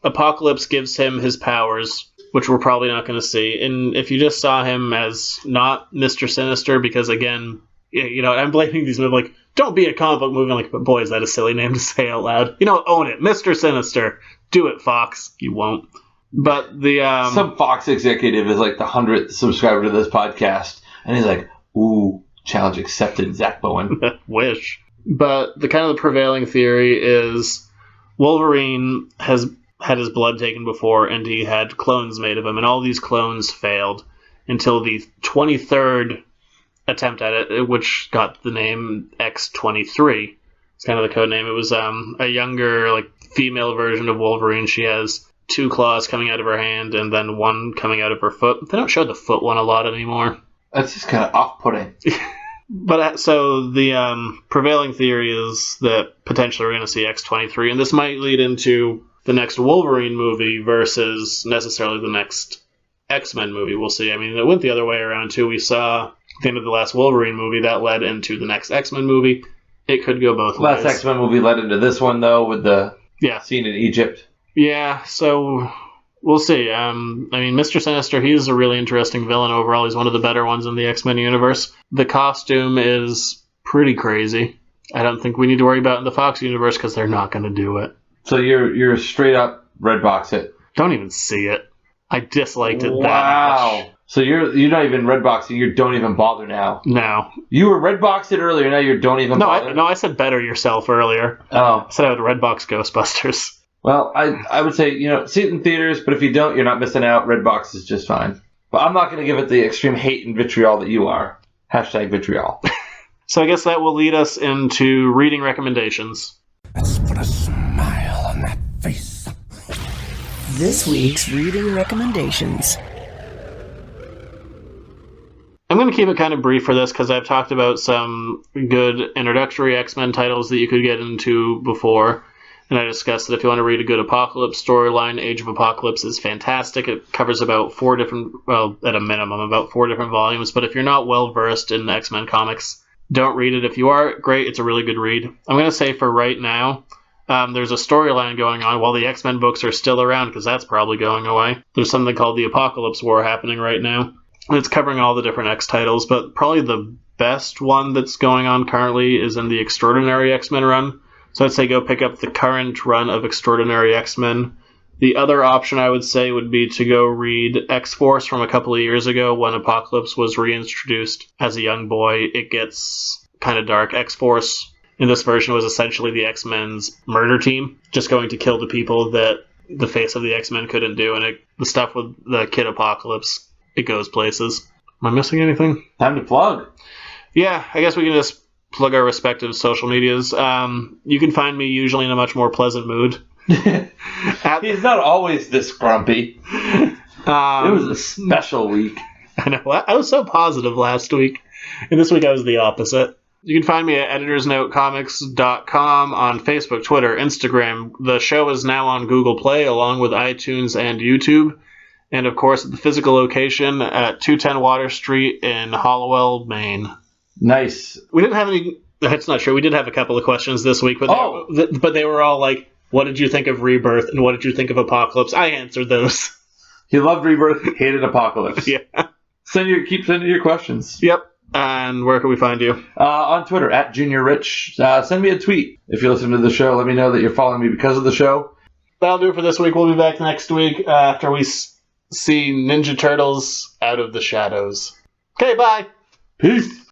Apocalypse gives him his powers, which we're probably not going to see. And if you just saw him as not Mr. Sinister, because again, I'm blaming these movies, like, don't be a comic book movie. I'm like, but boy, is that a silly name to say out loud. Own it. Mr. Sinister. Do it, Fox. You won't. But some Fox executive is like the 100th subscriber to this podcast, and he's like, ooh, challenge accepted, Zach Bowen. Wish. But the kind of the prevailing theory is Wolverine has had his blood taken before, and he had clones made of him, and all these clones failed until the 23rd attempt at it, which got the name X-23. It's kind of the code name. It was a younger, female version of Wolverine. She has 2 claws coming out of her hand and then 1 coming out of her foot. They don't show the foot one a lot anymore. That's just kind of off-putting. But so the prevailing theory is that potentially we're going to see X-23, and this might lead into the next Wolverine movie versus necessarily the next X-Men movie. We'll see. I mean, it went the other way around, too. We saw at the end of the last Wolverine movie that led into the next X-Men movie. It could go both ways. Last X-Men movie led into this one, though, with the scene in Egypt. Yeah, so we'll see. Mr. Sinister, he's a really interesting villain overall. He's one of the better ones in the X-Men universe. The costume is pretty crazy. I don't think we need to worry about it in the Fox universe because they're not going to do it. So you're straight up Redbox it. Don't even see it. I disliked it that much. So you're not even Redboxing. You don't even bother now. No. You were Redboxed it earlier. Now you don't even bother. I said better yourself earlier. Oh. I said I would Redbox Ghostbusters. Well, I would say, see it in theaters, but if you don't, you're not missing out. Redbox is just fine. But I'm not going to give it the extreme hate and vitriol that you are. Hashtag vitriol. So I guess that will lead us into reading recommendations. Let's put a smile on that face. This week's reading recommendations. I'm going to keep it kind of brief for this because I've talked about some good introductory X-Men titles that you could get into before. And I discussed that if you want to read a good Apocalypse storyline, Age of Apocalypse is fantastic. It covers about 4 different, at a minimum, about 4 different volumes. But if you're not well-versed in X-Men comics, don't read it. If you are, great. It's a really good read. I'm going to say for right now, there's a storyline going on while the X-Men books are still around, because that's probably going away. There's something called the Apocalypse War happening right now. It's covering all the different X titles, but probably the best one that's going on currently is in the Extraordinary X-Men run. So I'd say go pick up the current run of Extraordinary X-Men The other option I would say would be to go read X-Force from a couple of years ago when Apocalypse was reintroduced as a young boy. It gets kind of dark. X-Force in this version was essentially the X-Men's murder team, just going to kill the people that the face of the X-Men couldn't do, and the stuff with the Kid Apocalypse, it goes places. Am I missing anything? Time to plug. Yeah, I guess we can just plug our respective social medias. You can find me usually in a much more pleasant mood. He's not always this grumpy. It was a special week. I know. I was so positive last week, and this week I was the opposite. You can find me at editorsnotecomics.com on Facebook, Twitter, Instagram. The show is now on Google Play, along with iTunes and YouTube. And, of course, at the physical location at 210 Water Street in Hollowell, Maine. Nice. We didn't have any... That's not true. We did have a couple of questions this week, but they were all like, what did you think of Rebirth, and what did you think of Apocalypse? I answered those. He loved Rebirth, hated Apocalypse. Yeah. Keep sending your questions. Yep. And where can we find you? On Twitter, at JuniorRich. Send me a tweet if you listen to the show. Let me know that you're following me because of the show. That'll do it for this week. We'll be back next week after we see Ninja Turtles Out of the Shadows. Okay, bye. Peace.